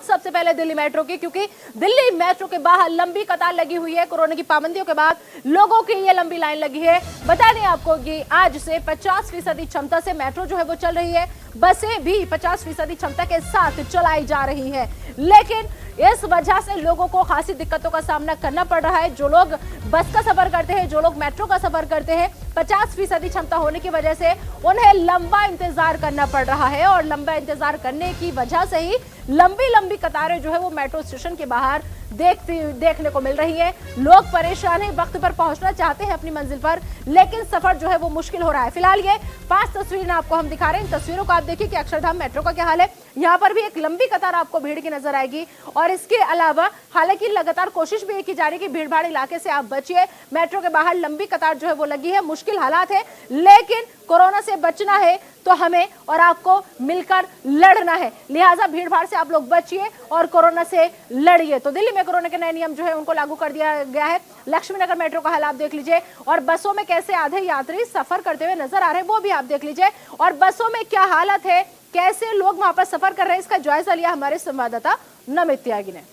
बात सबसे पहले दिल्ली मेट्रो की, क्योंकि दिल्ली मेट्रो के बाहर लंबी कतार लगी हुई है। कोरोना की पाबंदियों के बाद लोगों की ये लंबी लाइन लगी है। बता दें आपको कि आज से 50% क्षमता से मेट्रो जो है वो चल रही है। बसें भी 50% क्षमता के साथ चलाई जा रही है, लेकिन इस वजह से लोगों को खासी दिक्कतों का सामना करना पड़ रहा है। जो लोग बस का सफर करते हैं, जो लोग मेट्रो का सफर करते हैं, 50% क्षमता होने की वजह से उन्हें लंबा इंतजार करना पड़ रहा है और लंबा इंतजार करने की वजह से ही लंबी लंबी कतारें जो है वो मेट्रो स्टेशन के बाहर देखने को मिल रही है। लोग परेशान हैं, वक्त पर पहुंचना चाहते हैं अपनी मंजिल पर, लेकिन सफर जो है वो मुश्किल हो रहा है। फिलहाल ये 5 तस्वीरें आपको हम दिखा रहे हैं। इन तस्वीरों को आप देखिए कि अक्षरधाम मेट्रो का क्या हाल है। यहाँ पर भी एक लंबी कतार आपको भीड़ की नजर आएगी और इसके अलावा हालांकि लगातार कोशिश भी की जा रही है कि भीड़ भाड़ इलाके से आप बचिए। मेट्रो के बाहर लंबी कतार जो है वो लगी है, मुश्किल हालात है, लेकिन कोरोना से बचना है तो हमें और आपको मिलकर लड़ना है। लिहाजा भीड़ भाड़ से आप लोग बचिए और कोरोना से लड़िए। तो दिल्ली में कोरोना के नए नियम जो है उनको लागू कर दिया गया है। लक्ष्मी नगर मेट्रो का हाल आप देख लीजिए और बसों में कैसे आधे यात्री सफर करते हुए नजर आ रहे हैं वो भी आप देख लीजिए। और बसों में क्या हालत है, कैसे लोग वहां पर सफर कर रहे हैं, इसका जायजा लिया हमारे संवाददाता नमित त्यागी ने।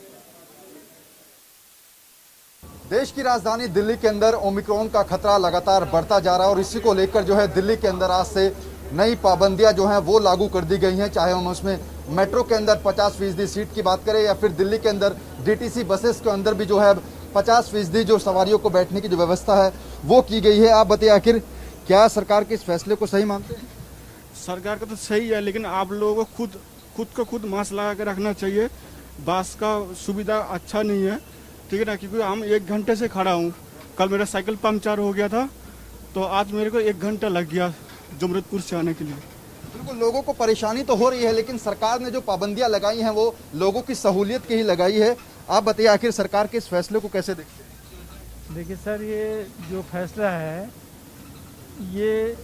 देश की राजधानी दिल्ली के अंदर ओमिक्रॉन का खतरा लगातार बढ़ता जा रहा है और इसी को लेकर जो है दिल्ली के अंदर आज से नई पाबंदियां जो हैं वो लागू कर दी गई हैं। चाहे हम उसमें मेट्रो के अंदर 50% सीट की बात करें या फिर दिल्ली के अंदर डीटीसी बसेस के अंदर भी जो है 50% जो सवारियों को बैठने की जो व्यवस्था है वो की गई है। आप बताइए, आखिर क्या सरकार के इस फैसले को सही मानते हैं? सरकार का तो सही है, लेकिन आप लोगों को खुद मास्क लगा के रखना चाहिए। बस का सुविधा अच्छा नहीं है, ठीक है ना, क्योंकि हम 1 घंटे से खड़ा हूँ। कल मेरा साइकिल पंचर हो गया था तो आज मेरे को 1 घंटा लग गया जमशेदपुर से आने के लिए। बिल्कुल, लोगों को परेशानी तो हो रही है, लेकिन सरकार ने जो पाबंदियां लगाई हैं वो लोगों की सहूलियत की ही लगाई है। आप बताइए, आखिर सरकार के इस फैसले को कैसे देखते हैं? देखिए सर, ये जो फैसला है ये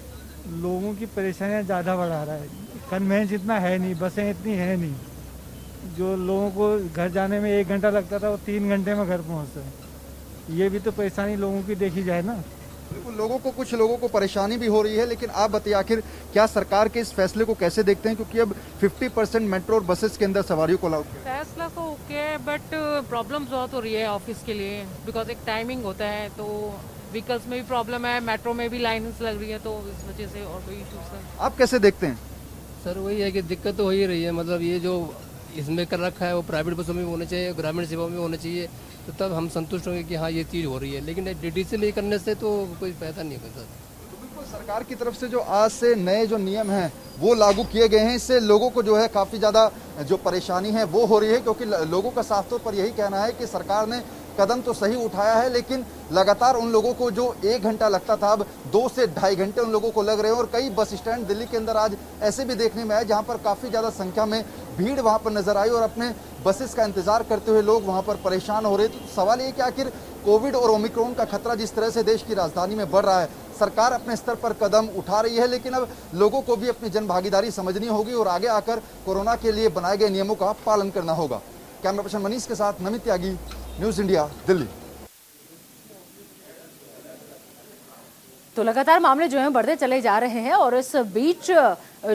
लोगों की परेशानियां ज़्यादा बढ़ा रहा है। कन्वेंस इतना है नहीं, बसें इतनी है नहीं। जो लोगों को घर जाने में 1 घंटा लगता था वो 3 घंटे में घर पहुंचता है। ये भी तो परेशानी लोगों की देखी जाए ना। बिल्कुल, कुछ लोगों को परेशानी भी हो रही है, लेकिन आप बताइए, आखिर क्या सरकार के इस फैसले को कैसे देखते हैं? क्योंकि अब 50% मेट्रो और बसेस के अंदर सवारियों को लागू किया। फैसला तो ओके है, बट प्रॉब्लम्स बहुत हो रही है ऑफिस के लिए, बिकॉज एक टाइमिंग होता है तो व्हीकल्स में भी प्रॉब्लम है, मेट्रो में भी लाइन्स लग रही है, तो इस वजह से और कोई इशूज है। आप कैसे देखते हैं? सर वही है कि दिक्कत तो हो ही रही है। मतलब ये जो इसमें कर रखा है वो प्राइवेट बसों में भी होना चाहिए, ग्रामीण सेवाओं में होना चाहिए, तो तब हम संतुष्ट होंगे कि हाँ ये चीज़ हो रही है। लेकिन डीटीसी नहीं करने से तो कोई फायदा नहीं होगा सर। तो बिल्कुल, सरकार की तरफ से जो आज से नए जो नियम हैं वो लागू किए गए हैं, इससे लोगों को जो है काफ़ी ज़्यादा जो परेशानी है वो हो रही है, क्योंकि लोगों का साफ तौर पर यही कहना है कि सरकार ने कदम तो सही उठाया है, लेकिन लगातार उन लोगों को जो 1 घंटा लगता था अब 2 से ढाई घंटे उन लोगों को लग रहे हैं। और कई बस स्टैंड दिल्ली के अंदर आज ऐसे भी देखने में आए जहां पर काफ़ी ज़्यादा संख्या में भीड़ वहां पर नजर आई और अपने बसेस का इंतजार करते हुए लोग वहां पर परेशान हो रहे थे। तो सवाल ये कि आखिर कोविड और ओमिक्रॉन का खतरा जिस तरह से देश की राजधानी में बढ़ रहा है, सरकार अपने स्तर पर कदम उठा रही है, लेकिन अब लोगों को भी अपनी जनभागीदारी समझनी होगी और आगे आकर कोरोना के लिए बनाए गए नियमों का पालन करना होगा। कैमरा पर्सन मनीष के साथ नमित त्यागी, न्यूज़ इंडिया, दिल्ली। तो लगातार मामले जो हैं बढ़ते चले जा रहे हैं और इस बीच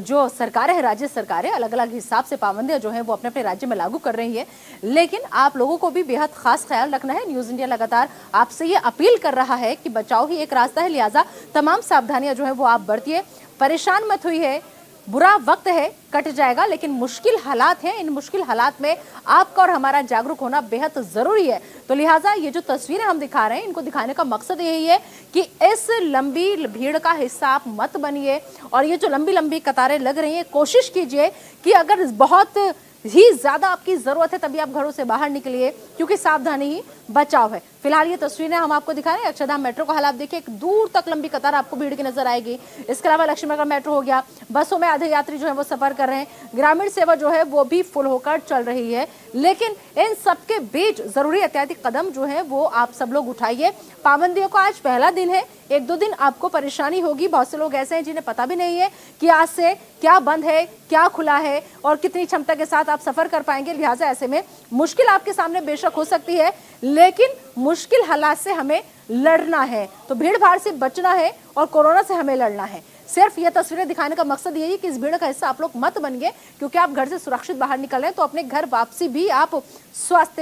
जो सरकारें हैं, राज्य सरकारें अलग अलग हिसाब से पाबंदियां जो हैं वो अपने अपने राज्य में लागू कर रही है, लेकिन आप लोगों को भी बेहद खास ख्याल रखना है। न्यूज़ इंडिया लगातार आपसे ये अपील कर रहा है कि बचाव ही एक रास्ता है, लिहाजा तमाम सावधानियां जो है वो आप बरतिए। परेशान मत हुई, बुरा वक्त है, कट जाएगा, लेकिन मुश्किल हालात हैं। इन मुश्किल हालात में आपका और हमारा जागरूक होना बेहद जरूरी है। तो लिहाजा ये जो तस्वीरें हम दिखा रहे हैं, इनको दिखाने का मकसद यही है कि इस लंबी भीड़ का हिस्सा आप मत बनिए और ये जो लंबी लंबी कतारें लग रही हैं, कोशिश कीजिए कि अगर बहुत ही ज्यादा आपकी जरूरत है तभी आप घरों से बाहर निकलिए, क्योंकि सावधानी ही बचाव है। फिलहाल ये तस्वीरें हम आपको दिखा रहे हैं अक्षरधाम मेट्रो का हाल आप देखिए, एक दूर तक लंबी कतार आपको भीड़ की नजर आएगी। इसके अलावा लक्ष्मी नगर मेट्रो हो गया, बसों में आधे यात्री जो है वो सफर कर रहे हैं, ग्रामीण सेवा जो है वो भी फुल होकर चल रही है, लेकिन इन सबके बीच जरूरी एहतियाती कदम जो है वो आप सब लोग उठाइए। पाबंदियों का आज पहला दिन है, 1-2 दिन आपको परेशानी होगी। बहुत से लोग ऐसे हैं जिन्हें पता भी नहीं है कि आज से क्या बंद है, क्या खुला है और कितनी क्षमता के साथ आप सफर कर पाएंगे। लिहाजा ऐसे में मुश्किल आपके सामने बेशक हो सकती है, लेकिन मुश्किल हालात से हमें लड़ना है। तो भीड़ भाड़ से बचना है और कोरोना से हमें लड़ना है। सिर्फ ये तस्वीरें दिखाने का मकसद यही है कि इस भीड़ का हिस्सा आप लोग मत बनिए, क्योंकि आप घर से सुरक्षित बाहर निकल रहे हैं तो अपने घर वापसी भी आप स्वस्थ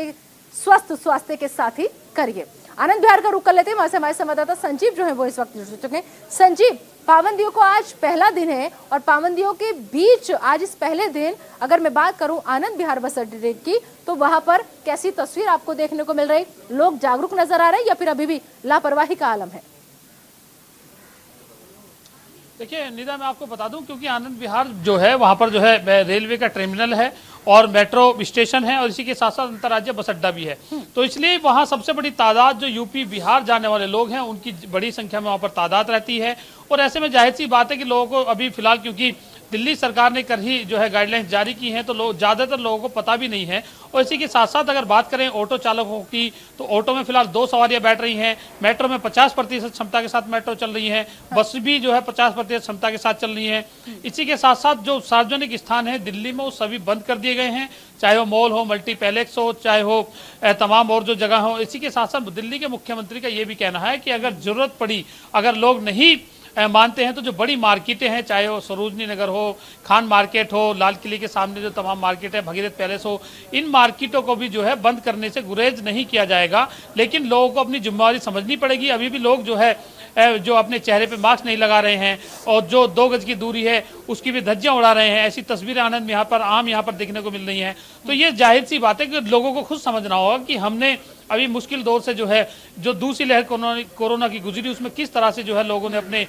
स्वास्थ्य के साथ ही करिए। आनंद विहार का रुख कर लेते हैं, वहां से हमारे संवाददाता संजीव जो है वो इस वक्त जुड़ चुके हैं। संजीव, पाबंदियों को आज पहला दिन है और पाबंदियों के बीच आज इस पहले दिन अगर मैं बात करूं आनंद विहार बस अड्डे की, तो वहां पर कैसी तस्वीर आपको देखने को मिल रही? लोग जागरूक नजर आ रहे हैं या फिर अभी भी लापरवाही का आलम है? देखिए निदा, मैं आपको बता दूं, क्योंकि आनंद विहार जो है वहां पर जो है रेलवे का टर्मिनल है और मेट्रो स्टेशन है और इसी के साथ साथ अंतर्राज्यीय बस अड्डा भी है, तो इसलिए वहां सबसे बड़ी तादाद जो यूपी बिहार जाने वाले लोग हैं उनकी बड़ी संख्या में वहां पर तादाद रहती है। और ऐसे में जाहिर सी बात है कि लोगों को अभी फिलहाल, क्योंकि दिल्ली सरकार ने कल ही जो है गाइडलाइंस जारी की हैं, तो लोग ज़्यादातर लोगों को पता भी नहीं है। और इसी के साथ साथ अगर बात करें ऑटो चालकों की, तो ऑटो में फिलहाल 2 सवारियां बैठ रही हैं, मेट्रो में 50% क्षमता के साथ मेट्रो चल रही है, बस भी जो है 50% क्षमता के साथ चल रही है। इसी के साथ साथ जो सार्वजनिक स्थान है दिल्ली में वो सभी बंद कर दिए गए हैं, चाहे वो मॉल हो, मल्टीप्लेक्स हो, चाहे हो तमाम और जो जगह हो। इसी के साथ साथ दिल्ली के मुख्यमंत्री का ये भी कहना है कि अगर जरूरत पड़ी, अगर लोग नहीं मानते हैं, तो जो बड़ी मार्केटें हैं, चाहे वो सरोजनी नगर हो, खान मार्केट हो, लाल किले के सामने जो तमाम मार्केट है, भगीरथ पैलेस हो, इन मार्केटों को भी जो है बंद करने से गुरेज नहीं किया जाएगा। लेकिन लोगों को अपनी जिम्मेवारी समझनी पड़ेगी। अभी भी लोग जो है जो अपने चेहरे पे मास्क नहीं लगा रहे हैं और जो 2 गज की दूरी है उसकी भी धज्जियां उड़ा रहे हैं, ऐसी तस्वीरें आनंद यहाँ पर देखने को मिल रही हैं। तो ये जाहिर सी बात है कि लोगों को खुद समझना होगा कि हमने अभी मुश्किल दौर से जो है जो दूसरी लहर कोरोना की गुजरी, उसमें किस तरह से जो है लोगों ने अपने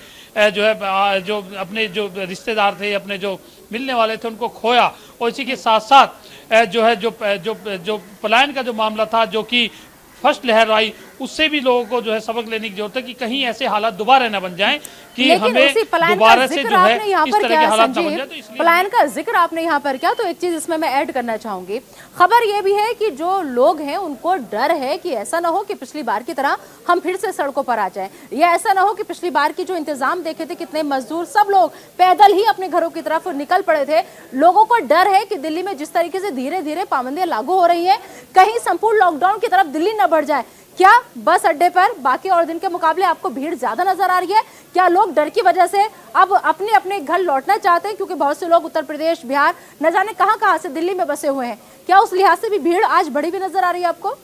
जो अपने जो रिश्तेदार थे, अपने जो मिलने वाले थे, उनको खोया। और इसी के साथ साथ जो है जो पलायन का जो मामला था, जो कि फर्स्ट लहर आई, उससे भी लोगों को जो है सबक लेने की जरूरत है कि कहीं ऐसे हालात दोबारा न बन जाएं कि हमें दोबारा से जो है इस तरह के हालात न बन जाए। तो इसलिए पलायन का जिक्र आपने यहाँ पर किया, तो एक चीज इसमें मैं ऐड करना चाहूंगी। खबर ये भी है कि जो लोग हैं उनको डर है कि ऐसा ना हो कि पिछली बार की तरह हम फिर से सड़कों पर आ जाएं, या ऐसा ना हो कि पिछली बार की जो इंतजाम देखे थे, कितने मजदूर सब लोग पैदल ही अपने घरों की तरफ निकल पड़े थे। लोगों को डर है कि दिल्ली में जिस तरीके से धीरे धीरे पाबंदियां लागू हो रही है, कहीं संपूर्ण लॉकडाउन की तरफ दिल्ली न बढ़ जाए। क्या बस अड्डे पर बाकी और दिन के मुकाबले आपको भीड़ ज्यादा नजर आ रही है? क्या लोग डर की वजह से अब अपने अपने घर लौटना चाहते हैं, क्योंकि बहुत से लोग उत्तर प्रदेश, बिहार, न जाने कहां से दिल्ली में बसे हुए हैं? क्या उस लिहाज से भी भीड़ आज बड़ी भी नजर आ रही है आपको?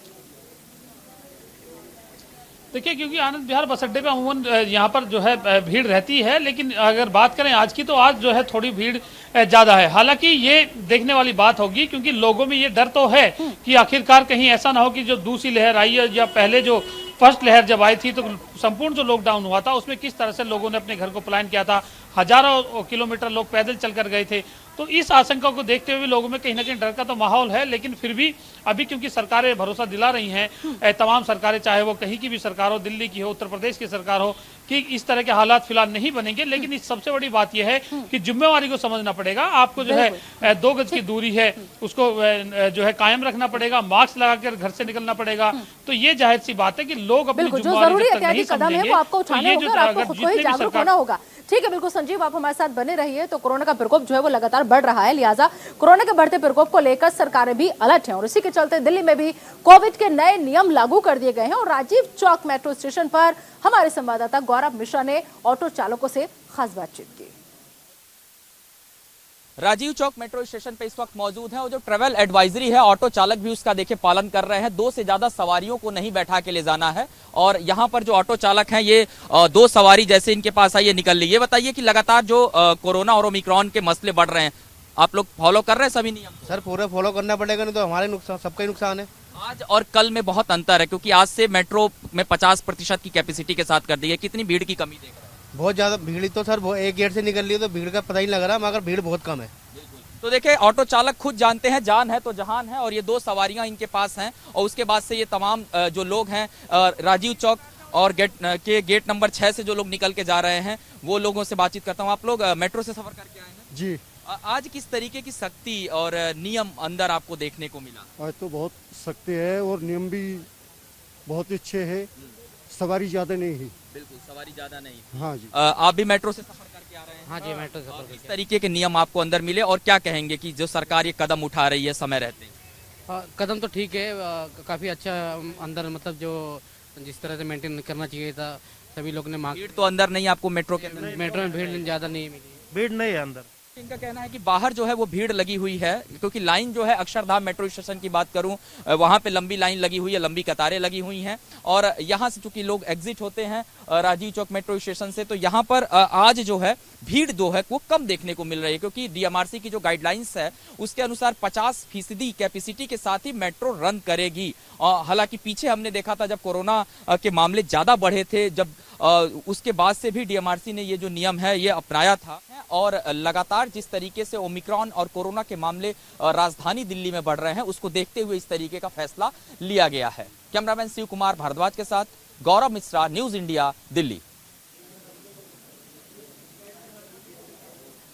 देखिए, क्योंकि आनंद विहार बस अड्डे पे अमूमन यहाँ पर जो है भीड़ रहती है, लेकिन अगर बात करें आज की, तो आज जो है थोड़ी भीड़ ज़्यादा है। हालांकि ये देखने वाली बात होगी, क्योंकि लोगों में ये डर तो है कि आखिरकार कहीं ऐसा ना हो कि जो दूसरी लहर आई है, या पहले जो फर्स्ट लहर जब आई थी तो संपूर्ण जो लॉकडाउन हुआ था उसमें किस तरह से लोगों ने अपने घर को पलायन किया था, हजारों किलोमीटर लोग पैदल चलकर गए थे। तो इस आशंका को देखते हुए लोगों में कहीं ना कहीं डर का तो माहौल है। लेकिन फिर भी अभी क्योंकि सरकारें भरोसा दिला रही हैं, तमाम सरकारें, चाहे वो कहीं की भी सरकार हो, दिल्ली की हो, उत्तर प्रदेश की सरकार हो, कि इस तरह के हालात फिलहाल नहीं बनेंगे। लेकिन इस सबसे बड़ी बात यह है कि जिम्मेवारी को समझना पड़ेगा। आपको जो है 2 गज की दूरी है उसको जो है कायम रखना पड़ेगा, मास्क लगाकर घर से निकलना पड़ेगा। तो ये जाहिर सी बात है कि लोग अपनी जिम्मेवारी जब तक नहीं समझेंगे, आपको उठाने होगा और आपको खुद को ही जागरूक होना होगा। ठीक है, बिल्कुल संजीव, आप हमारे साथ बने रहिए। तो कोरोना का प्रकोप जो है वो लगातार बढ़ रहा है, लिहाजा कोरोना के बढ़ते प्रकोप को लेकर सरकारें भी अलर्ट हैं और इसी के चलते दिल्ली में भी कोविड के नए नियम लागू कर दिए गए हैं। और राजीव चौक मेट्रो स्टेशन पर हमारे संवाददाता गौरव मिश्रा ने ऑटो चालकों से खास बातचीत की। राजीव चौक मेट्रो स्टेशन पे इस वक्त मौजूद है और जो ट्रैवल एडवाइजरी है, ऑटो चालक भी उसका देखिए पालन कर रहे हैं। 2 से ज्यादा सवारियों को नहीं बैठा के ले जाना है। और यहाँ पर जो ऑटो चालक हैं, ये 2 सवारी जैसे इनके पास आई ये निकल ली। ये बताइए कि लगातार जो कोरोना और ओमिक्रॉन के मसले बढ़ रहे हैं, आप लोग फॉलो कर रहे हैं सभी नियम? सर पूरे फॉलो करना पड़ेगा, नहीं तो हमारे नुकसान, सबका ही नुकसान है। आज और कल में बहुत अंतर है, क्योंकि आज से मेट्रो में 50% की कैपेसिटी के साथ कर दी है। कितनी भीड़ की कमी देख रहे हैं? बहुत ज्यादा भीड़, तो सर वो एक गेट से निकल रही है तो भीड़ का पता ही लग रहा, मगर भीड़ बहुत कम है। तो देखिए, ऑटो चालक खुद जानते हैं, जान है तो जहान है। और ये 2 सवारियां इनके पास हैं और उसके बाद से ये तमाम जो लोग हैं राजीव चौक और गेट नंबर 6 से जो लोग निकल के जा रहे हैं, वो लोगों से बातचीत करता हूँ। आप लोग मेट्रो से सफर करके आए हैं? जी। आज किस तरीके की सख्ती और नियम अंदर आपको देखने को मिला? आज तो बहुत सख्ती है और नियम भी बहुत अच्छे है, सवारी ज्यादा नहीं है। बिल्कुल, सवारी ज्यादा नहीं। हाँ जी। आप भी मेट्रो से सफर करके आ रहे हैं? हाँ जी, मेट्रो से सफर। किस तरीके के नियम आपको अंदर मिले और क्या कहेंगे कि जो सरकार ये कदम उठा रही है समय रहते? कदम तो ठीक है, काफी अच्छा अंदर, मतलब जो जिस तरह से मेंटेन करना चाहिए था, सभी लोग ने मांग। भीड़ तो अंदर नहीं आपको मेट्रो के अंदर? मेट्रो में भीड़ ज़्यादा नहीं मिली। भीड़ नहीं है अंदर। इनका कहना है कि बाहर जो है वो भीड़ लगी हुई है, क्योंकि लाइन जो है अक्षरधाम मेट्रो स्टेशन की बात करूं, वहां पे लंबी लाइन लगी हुई है, लंबी कतारें लगी हुई हैं। और यहां से चूंकि लोग एग्जिट होते हैं राजीव चौक मेट्रो स्टेशन से, तो यहां पर आज जो है भीड़ जो है वो कम देखने को मिल रही है, क्योंकि डीएमआरसी की जो गाइडलाइंस है उसके अनुसार 50% कैपेसिटी के साथ ही मेट्रो रन करेगी। हालांकि पीछे हमने देखा था जब कोरोना के मामले ज्यादा बढ़े थे, जब उसके बाद से भी डीएमआरसी ने ये जो नियम है ये अपनाया था। और लगातार जिस तरीके से ओमिक्रॉन और कोरोना के मामले राजधानी दिल्ली में बढ़ रहे हैं, उसको देखते हुए इस तरीके का फैसला लिया गया है। कैमरामैन शिव कुमार भारद्वाज के साथ गौरव मिश्रा, न्यूज इंडिया, दिल्ली।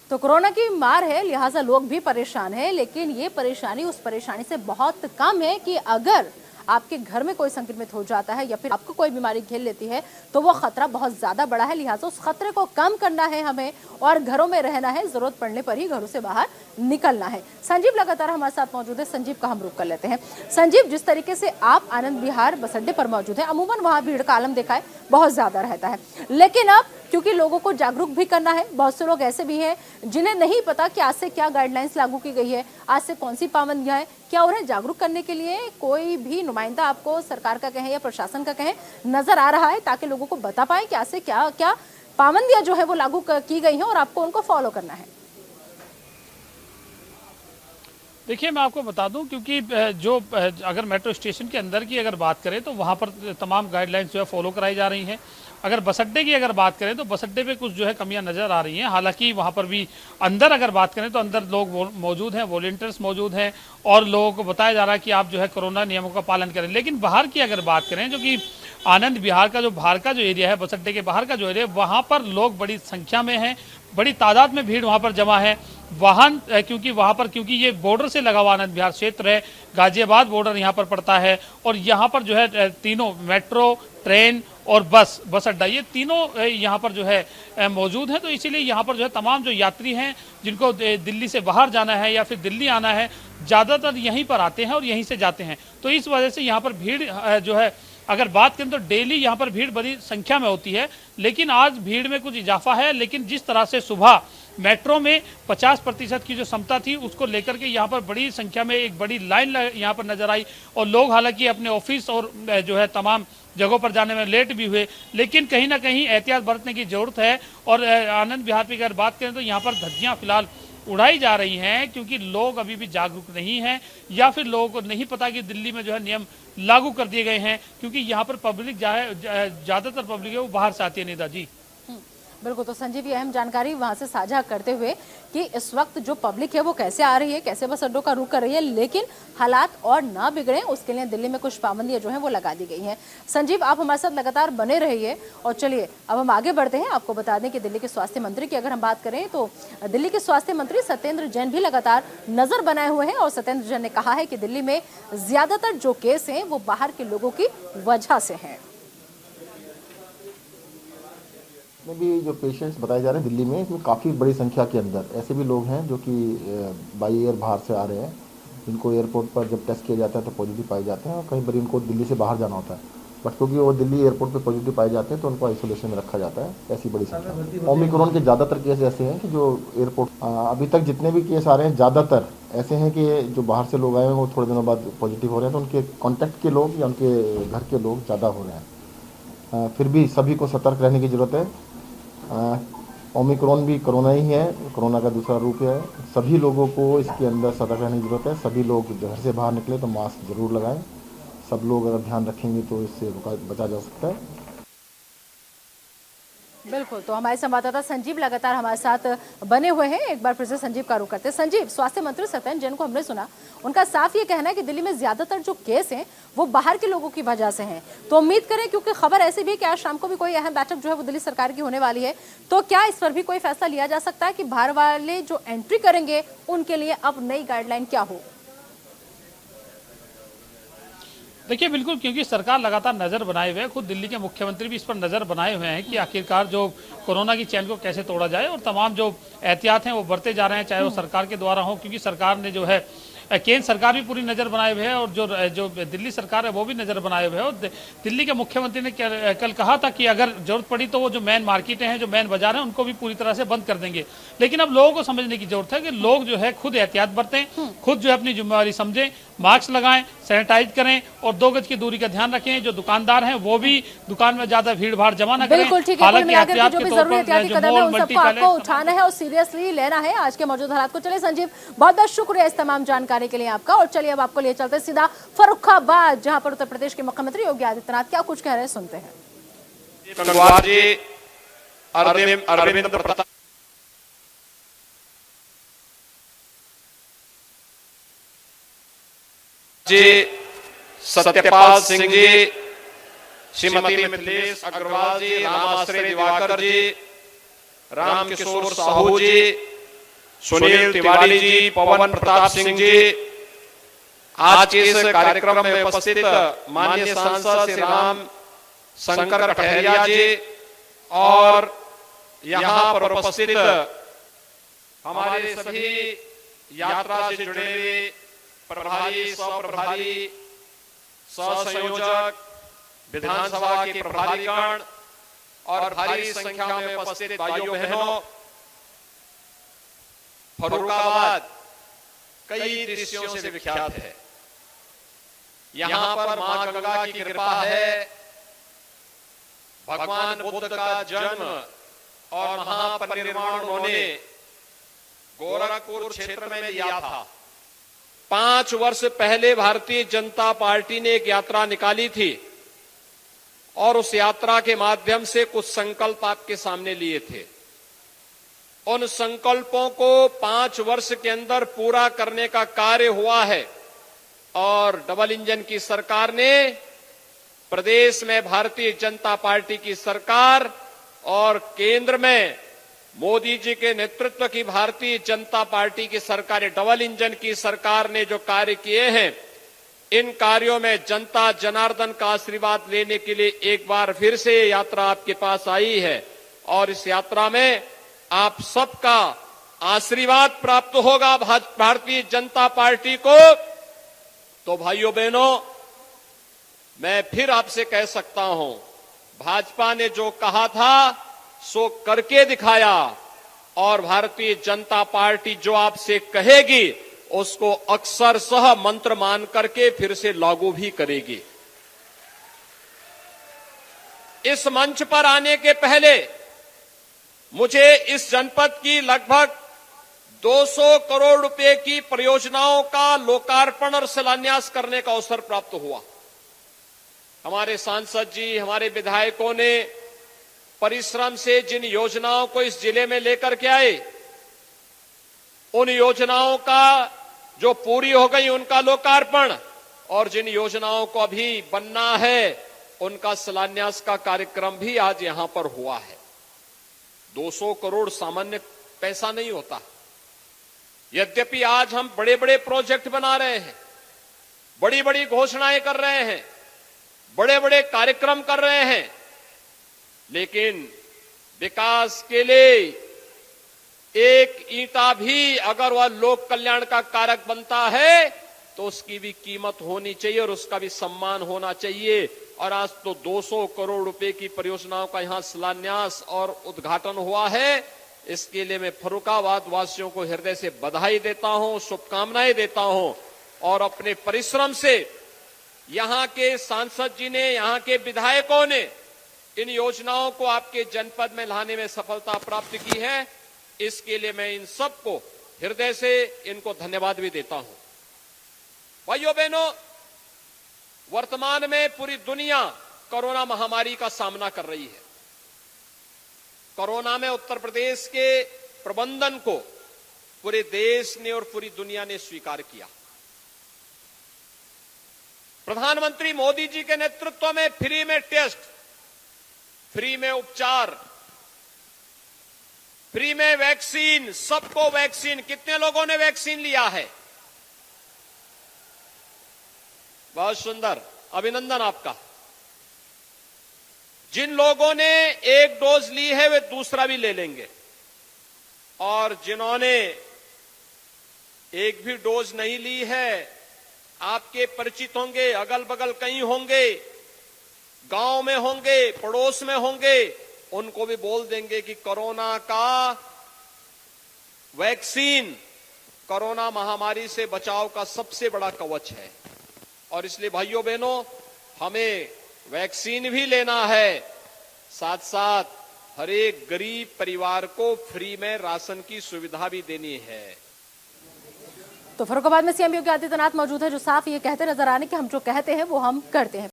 तो कोरोना की मार है, लिहाजा लोग भी परेशान हैं, लेकिन ये परेशानी उस परेशानी से बहुत कम है कि अगर आपके घर में कोई संक्रमित हो जाता है या फिर आपको कोई बीमारी घेर लेती है तो वो खतरा बहुत ज्यादा बड़ा है। लिहाजा उस खतरे को कम करना है हमें और घरों में रहना है, जरूरत पड़ने पर ही घरों से बाहर निकलना है। संजीव लगातार हमारे साथ मौजूद है। संजीव का हम रुख कर लेते हैं। संजीव, जिस तरीके से आप आनंद विहार बस अड्डे पर मौजूद है, अमूमन वहां भीड़ का आलम देखा है बहुत ज्यादा रहता है, लेकिन अब क्योंकि लोगों को जागरूक भी करना है, बहुत से लोग ऐसे भी हैं जिन्हें नहीं पता कि आज से क्या गाइडलाइंस लागू की गई है, आज से कौन सी पाबंदियां हैं, क्या उन्हें जागरूक करने के लिए कोई भी नुमाइंदा आपको सरकार का कहें या प्रशासन का कहें नजर आ रहा है, ताकि लोगों को बता पाए कि आज से क्या क्या पाबंदियां जो है वो लागू की गई हैं और आपको उनको फॉलो करना है? देखिए, मैं आपको बता दूं, क्योंकि जो अगर मेट्रो स्टेशन के अंदर की अगर बात करें तो वहां पर तमाम गाइडलाइंस जो है फॉलो कराई जा रही हैं। अगर बस अड्डे की अगर बात करें तो बस अड्डे पे कुछ जो है कमियां नजर आ रही हैं। हालांकि वहां पर भी अंदर अगर बात करें तो अंदर लोग मौजूद हैं, वॉलंटियर्स मौजूद हैं और लोगों को बताया जा रहा है कि आप जो है कोरोना नियमों का पालन करें। लेकिन बाहर की अगर बात करें, जो कि आनंद विहार का जो बाहर का जो एरिया है, बस अड्डे के बाहर का जो एरिया है, वहां पर लोग बड़ी संख्या में हैं, बड़ी तादाद में भीड़ वहां पर जमा है। वाहन क्योंकि वहां पर क्योंकि ये बॉर्डर से लगा हुआ आनंद विहार क्षेत्र है, गाजियाबाद बॉर्डर यहाँ पर पड़ता है और यहाँ पर जो है तीनों मेट्रो, ट्रेन और बस अड्डा, ये तीनों यहाँ पर जो है मौजूद हैं। तो इसीलिए यहाँ पर जो है तमाम जो यात्री हैं जिनको दिल्ली से बाहर जाना है या फिर दिल्ली आना है, ज़्यादातर यहीं पर आते हैं और यहीं से जाते हैं। तो इस वजह से यहाँ पर भीड़ जो है अगर बात करें तो डेली यहाँ पर भीड़ बड़ी संख्या में होती है, लेकिन आज भीड़ में कुछ इजाफा है। लेकिन जिस तरह से सुबह मेट्रो में 50% की जो क्षमता थी उसको लेकर के यहाँ पर बड़ी संख्या में एक बड़ी लाइन यहाँ पर नजर आई और लोग हालांकि अपने ऑफिस और जो है तमाम जगहों पर जाने में लेट भी हुए, लेकिन कहीं ना कहीं एहतियात बरतने की जरूरत है। और आनंद विहार की अगर बात करें तो यहाँ पर धज्जियाँ फिलहाल उड़ाई जा रही हैं, क्योंकि लोग अभी भी जागरूक नहीं हैं या फिर लोगों को नहीं पता कि दिल्ली में जो है नियम लागू कर दिए गए हैं, क्योंकि यहाँ पर पब्लिक ज्यादातर पब्लिक है वो बाहर से आती है। निदा जी बिल्कुल। तो संजीव, ये अहम जानकारी वहां से साझा करते हुए कि इस वक्त जो पब्लिक है वो कैसे आ रही है, कैसे बस अड्डों का रुख कर रही है, लेकिन हालात और ना बिगड़े उसके लिए दिल्ली में कुछ पाबंदियां जो है वो लगा दी गई हैं। संजीव, आप हमारे साथ लगातार बने रहिए और चलिए अब हम आगे बढ़ते हैं। आपको बता दें कि दिल्ली के स्वास्थ्य मंत्री की अगर हम बात करें तो दिल्ली के स्वास्थ्य मंत्री सत्येंद्र जैन भी लगातार नजर बनाए हुए हैं और सत्येंद्र जैन ने कहा है कि दिल्ली में ज्यादातर जो केस हैं वो बाहर के लोगों की वजह से हैं। में भी जो पेशेंट्स बताए जा रहे हैं दिल्ली में, इसमें काफ़ी बड़ी संख्या के अंदर ऐसे भी लोग हैं जो कि बाई एयर बाहर से आ रहे हैं, जिनको एयरपोर्ट पर जब टेस्ट किया जाता है तो पॉजिटिव पाए जाते हैं और कई बार उनको दिल्ली से बाहर जाना होता है, बट क्योंकि वो दिल्ली एयरपोर्ट पे पॉजिटिव पाए जाते हैं तो उनको आइसोलेशन में रखा जाता है। ऐसी बड़ी संख्या ओमिक्रॉन के ज़्यादातर केस ऐसे हैं कि जो एयरपोर्ट अभी तक जितने भी केस आ रहे हैं ज़्यादातर ऐसे हैं कि जो बाहर से लोग आए हैं वो थोड़े दिनों बाद पॉजिटिव हो रहे हैं, तो उनके कॉन्टैक्ट के लोग या उनके घर के लोग ज़्यादा हो रहे हैं। फिर भी सभी को सतर्क रहने की ज़रूरत है। ओमिक्रॉन भी कोरोना ही है, कोरोना का दूसरा रूप है। सभी लोगों को इसके अंदर सतर्क रहने की जरूरत है। सभी लोग घर से बाहर निकले तो मास्क जरूर लगाएं। सब लोग अगर ध्यान रखेंगे तो इससे बचा जा सकता है। बिल्कुल। तो हमारे संवाददाता संजीव लगातार हमारे साथ बने हुए हैं। एक बार फिर से संजीव का रुख करते हैं। संजीव, स्वास्थ्य मंत्री सत्येंद्र जैन को हमने सुना, उनका साफ ये कहना है कि दिल्ली में ज्यादातर जो केस हैं वो बाहर के लोगों की वजह से हैं। तो उम्मीद करें, क्योंकि खबर ऐसी भी है कि आज शाम को भी कोई अहम बैठक जो है वो दिल्ली सरकार की होने वाली है, तो क्या इस पर भी कोई फैसला लिया जा सकता है कि बाहर वाले जो एंट्री करेंगे उनके लिए अब नई गाइडलाइन क्या हो? देखिए, बिल्कुल, क्योंकि सरकार लगातार नजर बनाए हुए है, खुद दिल्ली के मुख्यमंत्री भी इस पर नजर बनाए हुए हैं कि आखिरकार जो कोरोना की चैन को कैसे तोड़ा जाए और तमाम जो एहतियात हैं वो बरते जा रहे हैं, चाहे वो सरकार के द्वारा हो, क्योंकि सरकार ने जो है केंद्र सरकार भी पूरी नजर बनाए हुए है और जो दिल्ली सरकार है वो भी नजर बनाए हुए है। और दिल्ली के मुख्यमंत्री ने कल कहा था कि अगर जरूरत पड़ी तो वो जो मेन मार्केटें हैं, जो मेन बाजार हैं, उनको भी पूरी तरह से बंद कर देंगे। लेकिन अब लोगों को समझने की जरूरत है कि लोग जो है खुद एहतियात बरतें, खुद जो है अपनी जिम्मेवारी समझें, मास्क लगाएं, सैनिटाइज करें और 2 गज की दूरी का ध्यान रखें। जो दुकानदार हैं वो भी दुकान में ज्यादा भीड़ भाड़ जमा न करें। बिल्कुल ठीक है, कुल मिलाकर के जो भी जरूरी एहतियाती कदम है उन सबको आपको उठाना है और सीरियसली लेना है आज के मौजूद हालात को। चलिए संजीव, बहुत बहुत शुक्रिया इस तमाम जानकारी के लिए आपका। और चलिए अब आपको लिए चलते सीधा फर्रुखाबाद, जहां पर उत्तर प्रदेश के मुख्यमंत्री योगी आदित्यनाथ क्या कुछ कह रहे हैं, सुनते हैं। अरविंद प्रताप जी, सत्यपाल सिंह जी, श्रीमती मिथिलेश अग्रवाल जी, रामाश्रय दिवाकर जी, रामकिशोर साहू जी, सुनील तिवारी जी, पवन प्रताप सिंह जी, आज के इस कार्यक्रम में उपस्थित माननीय सांसद श्री राम शंकर कटहरिया जी और यहाँ पर उपस्थित हमारे सभी यात्रा से जुड़े हुए प्रभारी, सह-प्रभारी, सह-संयोजक, विधानसभा के प्रभारीगण और भारी संख्या में उपस्थित भाइयों बहनों, फर्रुखाबाद कई दृश्यों से विख्यात है। यहाँ पर मां गंगा की कृपा है, भगवान बुद्ध का जन्म और महापरिनिर्वाण उन्होंने गोरखपुर क्षेत्र में लिया था। 5 वर्ष पहले भारतीय जनता पार्टी ने एक यात्रा निकाली थी और उस यात्रा के माध्यम से कुछ संकल्प आपके सामने लिए थे। उन संकल्पों को 5 वर्ष के अंदर पूरा करने का कार्य हुआ है और डबल इंजन की सरकार ने, प्रदेश में भारतीय जनता पार्टी की सरकार और केंद्र में मोदी जी के नेतृत्व की भारतीय जनता पार्टी की सरकार, डबल इंजन की सरकार ने जो कार्य किए हैं, इन कार्यों में जनता जनार्दन का आशीर्वाद लेने के लिए एक बार फिर से यात्रा आपके पास आई है और इस यात्रा में आप सबका आशीर्वाद प्राप्त होगा भारतीय जनता पार्टी को। तो भाइयों बहनों, मैं फिर आपसे कह सकता हूं, भाजपा ने जो कहा था सो करके दिखाया और भारतीय जनता पार्टी जो आपसे कहेगी उसको अक्षरशः मंत्र मान करके फिर से लागू भी करेगी। इस मंच पर आने के पहले मुझे इस जनपद की लगभग 200 करोड़ रुपए की परियोजनाओं का लोकार्पण और शिलान्यास करने का अवसर प्राप्त हुआ। हमारे सांसद जी, हमारे विधायकों ने परिश्रम से जिन योजनाओं को इस जिले में लेकर के आए, उन योजनाओं का जो पूरी हो गई उनका लोकार्पण और जिन योजनाओं को अभी बनना है उनका शिलान्यास का कार्यक्रम भी आज यहां पर हुआ है। 200 करोड़ सामान्य पैसा नहीं होता। यद्यपि आज हम बड़े बड़े प्रोजेक्ट बना रहे हैं, बड़ी बड़ी घोषणाएं कर रहे हैं, बड़े बड़े कार्यक्रम कर रहे हैं, लेकिन विकास के लिए एक ईंटा भी अगर वह लोक कल्याण का कारक बनता है तो उसकी भी कीमत होनी चाहिए और उसका भी सम्मान होना चाहिए। और आज तो 200 करोड़ रुपए की परियोजनाओं का यहां शिलान्यास और उद्घाटन हुआ है। इसके लिए मैं फर्रुखाबाद वासियों को हृदय से बधाई देता हूं, शुभकामनाएं देता हूं और अपने परिश्रम से यहां के सांसद जी ने, यहां के विधायकों ने इन योजनाओं को आपके जनपद में लाने में सफलता प्राप्त की है। इसके लिए मैं इन सबको हृदय से इनको धन्यवाद भी देता हूं। भाइयों बहनों, वर्तमान में पूरी दुनिया कोरोना महामारी का सामना कर रही है। कोरोना में उत्तर प्रदेश के प्रबंधन को पूरे देश ने और पूरी दुनिया ने स्वीकार किया। प्रधानमंत्री मोदी जी के नेतृत्व में फ्री में टेस्ट, फ्री में उपचार, फ्री में वैक्सीन, सबको वैक्सीन। कितने लोगों ने वैक्सीन लिया है? बहुत सुंदर, अभिनंदन आपका। जिन लोगों ने एक डोज ली है वे दूसरा भी ले लेंगे और जिन्होंने एक भी डोज नहीं ली है, आपके परिचित होंगे, अगल बगल कहीं होंगे, गांव में होंगे, पड़ोस में होंगे, उनको भी बोल देंगे कि कोरोना का वैक्सीन कोरोना महामारी से बचाव का सबसे बड़ा कवच है। और इसलिए भाइयों बहनों, हमें वैक्सीन भी लेना है, साथ साथ हर एक गरीब परिवार को फ्री में राशन की सुविधा भी देनी है। तो फर्रुखाबाद में सीएम योगी आदित्यनाथ मौजूद है, जो साफ ये कहते नजर आने कि हम जो कहते हैं वो हम करते हैं।